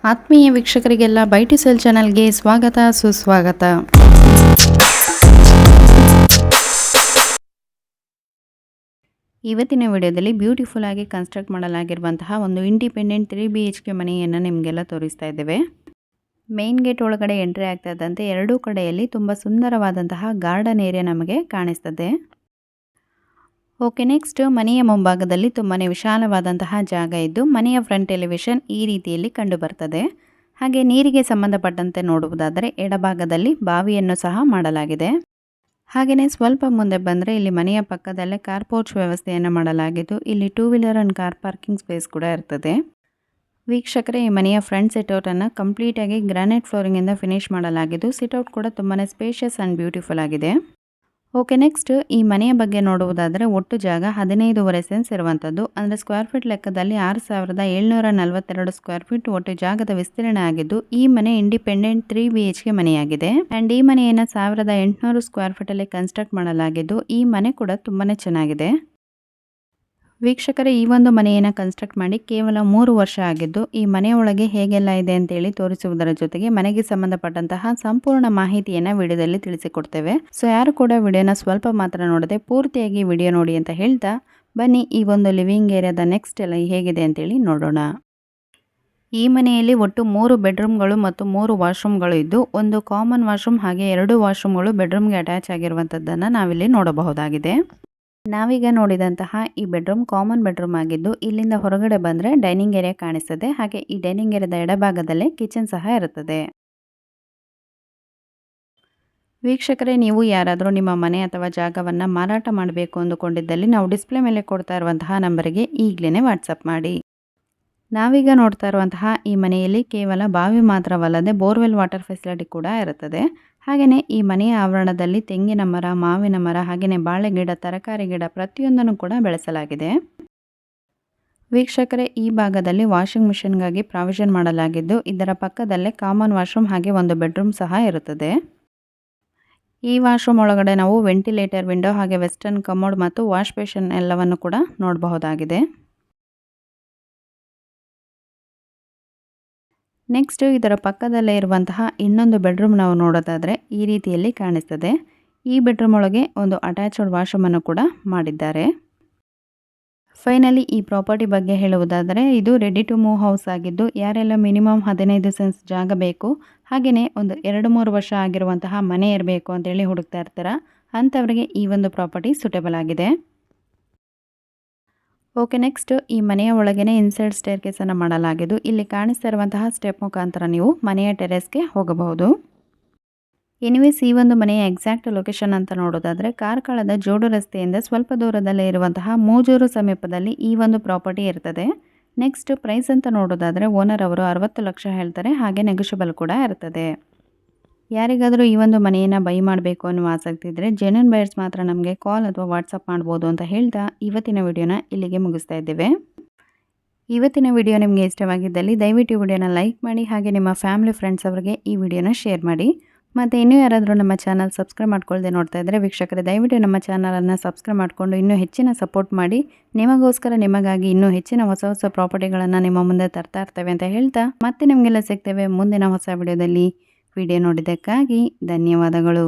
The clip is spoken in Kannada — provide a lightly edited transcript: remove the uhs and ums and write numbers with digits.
ಆತ್ಮೀಯ ವೀಕ್ಷಕರಿಗೆಲ್ಲ ಬೈಟಿ ಸೆಲ್ ಚಾನಲ್ಗೆ ಸ್ವಾಗತ ಸುಸ್ವಾಗತ. ಇವತ್ತಿನ ವಿಡಿಯೋದಲ್ಲಿ ಬ್ಯೂಟಿಫುಲ್ ಆಗಿ ಕನ್ಸ್ಟ್ರಕ್ಟ್ ಮಾಡಲಾಗಿರುವಂತಹ ಒಂದು ಇಂಡಿಪೆಂಡೆಂಟ್ 3 BHK ಮನೆಯನ್ನು ನಿಮಗೆಲ್ಲ ತೋರಿಸ್ತಾ ಇದ್ದೇವೆ. ಮೇನ್ ಗೇಟ್ ಒಳಗಡೆ ಎಂಟ್ರಿ ಆಗ್ತಾ ಇದ್ದಂತೆ ಎರಡೂ ಕಡೆಯಲ್ಲಿ ತುಂಬ ಸುಂದರವಾದಂತಹ ಗಾರ್ಡನ್ ಏರಿಯಾ ನಮಗೆ ಕಾಣಿಸ್ತದೆ. ಓಕೆ, ನೆಕ್ಸ್ಟ್ ಮನೆಯ ಮುಂಭಾಗದಲ್ಲಿ ತುಂಬಾ ವಿಶಾಲವಾದಂತಹ ಜಾಗ ಇದ್ದು ಮನೆಯ ಫ್ರಂಟ್ ಎಲಿವೇಶನ್ ಈ ರೀತಿಯಲ್ಲಿ ಕಂಡು ಬರ್ತದೆ. ಹಾಗೆ ನೀರಿಗೆ ಸಂಬಂಧಪಟ್ಟಂತೆ ನೋಡುವುದಾದರೆ ಎಡಭಾಗದಲ್ಲಿ ಬಾವಿಯನ್ನು ಸಹ ಮಾಡಲಾಗಿದೆ. ಹಾಗೆಯೇ ಸ್ವಲ್ಪ ಮುಂದೆ ಬಂದರೆ ಇಲ್ಲಿ ಮನೆಯ ಪಕ್ಕದಲ್ಲೇ ಕಾರ್ ಪೋರ್ಚ್ ವ್ಯವಸ್ಥೆಯನ್ನು ಮಾಡಲಾಗಿದ್ದು ಇಲ್ಲಿ 2 wheeler and car parking space ಕೂಡ ಇರ್ತದೆ. ವೀಕ್ಷಕರೇ, ಈ ಮನೆಯ ಫ್ರಂಟ್ ಸಿಟ್ಔಟನ್ನು ಕಂಪ್ಲೀಟಾಗಿ ಗ್ರಾನೈಟ್ ಫ್ಲೋರಿಂಗಿಂದ ಫಿನಿಶ್ ಮಾಡಲಾಗಿದ್ದು ಸಿಟ್ಔಟ್ ಕೂಡ ತುಂಬಾ ಸ್ಪೇಷಿಯಸ್ ಆ್ಯಂಡ್ ಬ್ಯೂಟಿಫುಲ್ ಆಗಿದೆ. ಓಕೆ, ನೆಕ್ಸ್ಟ್ ಈ ಮನೆಯ ಬಗ್ಗೆ ನೋಡುವುದಾದರೆ ಒಟ್ಟು ಜಾಗ 15.5 ಸೆನ್ಸ್ ಇರುವಂಥದ್ದು, ಅಂದರೆ ಸ್ಕ್ವೇರ್ ಫೀಟ್ ಲೆಕ್ಕದಲ್ಲಿ 6742 ಸ್ಕ್ವೇರ್ ಫೀಟ್ ಒಟ್ಟು ಜಾಗದ ವಿಸ್ತೀರ್ಣ ಆಗಿದ್ದು ಈ ಮನೆ ಇಂಡಿಪೆಂಡೆಂಟ್ 3 BHK ಮನೆಯಾಗಿದೆ. ಆ್ಯಂಡ್ ಈ ಮನೆಯನ್ನು 1800 ಸ್ಕ್ವೇರ್ ಫೀಟಲ್ಲಿ ಕನ್ಸ್ಟ್ರಕ್ಟ್ ಮಾಡಲಾಗಿದ್ದು ಈ ಮನೆ ಕೂಡ ತುಂಬಾ ಚೆನ್ನಾಗಿದೆ. ವೀಕ್ಷಕರೇ, ಈ ಒಂದು ಮನೆಯನ್ನು ಕನ್ಸ್ಟ್ರಕ್ಟ್ ಮಾಡಿ ಕೇವಲ 3 ವರ್ಷ ಆಗಿದ್ದು ಈ ಮನೆಯ ಒಳಗೆ ಹೇಗೆಲ್ಲ ಇದೆ ಅಂತೇಳಿ ತೋರಿಸುವುದರ ಜೊತೆಗೆ ಮನೆಗೆ ಸಂಬಂಧಪಟ್ಟಂತಹ ಸಂಪೂರ್ಣ ಮಾಹಿತಿಯನ್ನು ವಿಡಿಯೋದಲ್ಲಿ ತಿಳಿಸಿಕೊಡ್ತೇವೆ. ಸೊ ಯಾರು ಕೂಡ ವಿಡಿಯೋನ ಸ್ವಲ್ಪ ಮಾತ್ರ ನೋಡದೆ ಪೂರ್ತಿಯಾಗಿ ವಿಡಿಯೋ ನೋಡಿ ಅಂತ ಹೇಳ್ತಾ ಬನ್ನಿ ಈ ಒಂದು ಲಿವಿಂಗ್ ಏರಿಯಾದ ನೆಕ್ಸ್ಟ್ ಎಲ್ಲ ಹೇಗಿದೆ ಅಂತೇಳಿ ನೋಡೋಣ. ಈ ಮನೆಯಲ್ಲಿ ಒಟ್ಟು 3 ಬೆಡ್ರೂಮ್ಗಳು ಮತ್ತು 3 ವಾಶ್ರೂಮ್ಗಳು ಇದ್ದು ಒಂದು ಕಾಮನ್ ವಾಶ್ರೂಮ್ ಹಾಗೆ 2 ವಾಶ್ರೂಮ್ಗಳು ಬೆಡ್ರೂಮ್ಗೆ ಅಟ್ಯಾಚ್ ಆಗಿರುವಂಥದ್ದನ್ನು ನಾವಿಲ್ಲಿ ನೋಡಬಹುದಾಗಿದೆ. ನಾವೀಗ ನೋಡಿದಂತಹ ಈ ಬೆಡ್ರೂಮ್ ಕಾಮನ್ ಬೆಡ್ರೂಮ್ ಆಗಿದ್ದು ಇಲ್ಲಿಂದ ಹೊರಗಡೆ ಬಂದರೆ ಡೈನಿಂಗ್ ಏರಿಯಾ ಕಾಣಿಸ್ತದೆ. ಹಾಗೆ ಈ ಡೈನಿಂಗ್ ಏರಿಯಾದ ಎಡಭಾಗದಲ್ಲೇ ಕಿಚನ್ ಸಹ ಇರುತ್ತದೆ. ವೀಕ್ಷಕರೇ, ನೀವು ಯಾರಾದರೂ ನಿಮ್ಮ ಮನೆ ಅಥವಾ ಜಾಗವನ್ನು ಮಾರಾಟ ಮಾಡಬೇಕು ಅಂದುಕೊಂಡಿದ್ದಲ್ಲಿ ನಾವು ಡಿಸ್ಪ್ಲೇ ಮೇಲೆ ಕೊಡ್ತಾ ಇರುವಂತಹ ನಂಬರಿಗೆ ಈಗಲೇ ವಾಟ್ಸಪ್ ಮಾಡಿ. ನಾವೀಗ ನೋಡ್ತಾ ಇರುವಂತಹ ಈ ಮನೆಯಲ್ಲಿ ಕೇವಲ ಬಾವಿ ಮಾತ್ರವಲ್ಲದೆ ಬೋರ್ವೆಲ್ ವಾಟರ್ ಫೆಸಿಲಿಟಿ ಕೂಡ ಇರುತ್ತದೆ. ಹಾಗೆಯೇ ಈ ಮನೆಯ ಆವರಣದಲ್ಲಿ ತೆಂಗಿನ ಮರ, ಮಾವಿನ ಮರ, ಹಾಗೆಯೇ ಬಾಳೆ ಗಿಡ, ತರಕಾರಿ ಗಿಡ ಪ್ರತಿಯೊಂದನ್ನು ಕೂಡ ಬೆಳೆಸಲಾಗಿದೆ. ವೀಕ್ಷಕರೇ, ಈ ಭಾಗದಲ್ಲಿ ವಾಷಿಂಗ್ ಮಿಷನ್ಗಾಗಿ ಪ್ರಾವಿಷನ್ ಮಾಡಲಾಗಿದ್ದು ಇದರ ಪಕ್ಕದಲ್ಲೇ ಕಾಮನ್ ವಾಶ್ರೂಮ್ ಹಾಗೆ ಒಂದು ಬೆಡ್ರೂಮ್ ಸಹ ಇರುತ್ತದೆ. ಈ ವಾಶ್ರೂಮ್ ಒಳಗಡೆ ನಾವು ವೆಂಟಿಲೇಟರ್, ವಿಂಡೋ ಹಾಗೆ ವೆಸ್ಟರ್ನ್ ಕಮೋಡ್ ಮತ್ತು ವಾಶ್ ಬೇಸಿನ್ ಎಲ್ಲವನ್ನು ಕೂಡ ನೋಡಬಹುದಾಗಿದೆ. ನೆಕ್ಸ್ಟ್ ಇದರ ಪಕ್ಕದಲ್ಲೇ ಇರುವಂತಹ ಇನ್ನೊಂದು ಬೆಡ್ರೂಮ್ ನಾವು ನೋಡೋದಾದರೆ ಈ ರೀತಿಯಲ್ಲಿ ಕಾಣಿಸ್ತದೆ. ಈ ಬೆಡ್ರೂಮ್ ಒಳಗೆ ಒಂದು ಅಟ್ಯಾಚ್ಡ್ ವಾಶ್ರೂಮನ್ನು ಕೂಡ ಮಾಡಿದ್ದಾರೆ. ಫೈನಲಿ ಈ ಪ್ರಾಪರ್ಟಿ ಬಗ್ಗೆ ಹೇಳುವುದಾದರೆ ಇದು ರೆಡಿ ಟು ಮೂವ್ ಹೌಸ್ ಆಗಿದ್ದು ಯಾರೆಲ್ಲ ಮಿನಿಮಮ್ 15 ಸೆನ್ಸ್ ಜಾಗ ಬೇಕು ಹಾಗೆಯೇ ಒಂದು 2-3 ವರ್ಷ ಆಗಿರುವಂತಹ ಮನೆ ಇರಬೇಕು ಅಂತೇಳಿ ಹುಡುಕ್ತಾ ಇರ್ತಾರ ಅಂಥವರಿಗೆ ಈ ಒಂದು ಪ್ರಾಪರ್ಟಿ ಸೂಟೇಬಲ್ ಆಗಿದೆ. ಓಕೆ, ನೆಕ್ಸ್ಟ್ ಈ ಮನೆಯ ಒಳಗೇನೆ ಇನ್ಸೈಡ್ ಸ್ಟೇರ್ ಕೇಸನ್ನು ಮಾಡಲಾಗಿದ್ದು ಇಲ್ಲಿ ಕಾಣಿಸ್ತಾ ಇರುವಂತಹ ಸ್ಟೆಪ್ ಮುಖಾಂತರ ನೀವು ಮನೆಯ ಟೆರೆಸ್ಗೆ ಹೋಗಬಹುದು. ಎನಿವೇಸ್ ಈ ಒಂದು ಮನೆಯ ಎಕ್ಸಾಕ್ಟ್ ಲೊಕೇಶನ್ ಅಂತ ನೋಡೋದಾದರೆ ಕಾರ್ಕಳದ ಜೋಡು ರಸ್ತೆಯಿಂದ ಸ್ವಲ್ಪ ದೂರದಲ್ಲೇ ಇರುವಂತಹ ಮೂಜೂರು ಸಮೀಪದಲ್ಲಿ ಈ ಒಂದು ಪ್ರಾಪರ್ಟಿ ಇರ್ತದೆ. ನೆಕ್ಸ್ಟ್ ಪ್ರೈಸ್ ಅಂತ ನೋಡೋದಾದರೆ ಓನರ್ ಅವರು 60 ಲಕ್ಷ ಹೇಳ್ತಾರೆ, ಹಾಗೆ ನೆಗೋಷಿಯಬಲ್ ಕೂಡ ಇರ್ತದೆ. ಯಾರಿಗಾದರೂ ಈ ಒಂದು ಮನೆಯನ್ನು ಬೈ ಮಾಡಬೇಕು ಅನ್ನೋ ಆಸಕ್ತಿ ಇದ್ದರೆ ಜೆನ್ಯೂನ್ ಬಯರ್ಸ್ ಮಾತ್ರ ನಮಗೆ ಕಾಲ್ ಅಥವಾ ವಾಟ್ಸಪ್ ಮಾಡ್ಬೋದು ಅಂತ ಹೇಳ್ತಾ ಇವತ್ತಿನ ವಿಡಿಯೋನ ಇಲ್ಲಿಗೆ ಮುಗಿಸ್ತಾ ಇದ್ದೇವೆ. ಇವತ್ತಿನ ವಿಡಿಯೋ ನಿಮಗೆ ಇಷ್ಟವಾಗಿದ್ದಲ್ಲಿ ದಯವಿಟ್ಟು ಈ ವಿಡಿಯೋನ ಲೈಕ್ ಮಾಡಿ ಹಾಗೆ ನಿಮ್ಮ ಫ್ಯಾಮಿಲಿ ಫ್ರೆಂಡ್ಸ್ ಅವರಿಗೆ ಈ ವಿಡಿಯೋನ ಶೇರ್ ಮಾಡಿ. ಮತ್ತು ಇನ್ನೂ ಯಾರಾದರೂ ನಮ್ಮ ಚಾನಲ್ ಸಬ್ಸ್ಕ್ರೈಬ್ ಮಾಡ್ಕೊಳ್ಳದೆ ನೋಡ್ತಾ ಇದ್ದರೆ ವೀಕ್ಷಕರೇ ದಯವಿಟ್ಟು ನಮ್ಮ ಚಾನಲನ್ನು ಸಬ್ಸ್ಕ್ರೈಬ್ ಮಾಡಿಕೊಂಡು ಇನ್ನೂ ಹೆಚ್ಚಿನ ಸಪೋರ್ಟ್ ಮಾಡಿ. ನಿಮಗೋಸ್ಕರ ನಿಮಗಾಗಿ ಇನ್ನೂ ಹೆಚ್ಚಿನ ಹೊಸ ಪ್ರಾಪರ್ಟಿಗಳನ್ನು ನಿಮ್ಮ ಮುಂದೆ ತರ್ತಾ ಇರ್ತೇವೆ ಅಂತ ಹೇಳ್ತಾ ಮತ್ತೆ ನಿಮಗೆಲ್ಲ ಸಿಗ್ತೇವೆ ಮುಂದಿನ ಹೊಸ ವಿಡಿಯೋದಲ್ಲಿ. ವಿಡಿಯೋ ನೋಡಿದ್ದಕ್ಕಾಗಿ ಧನ್ಯವಾದಗಳು.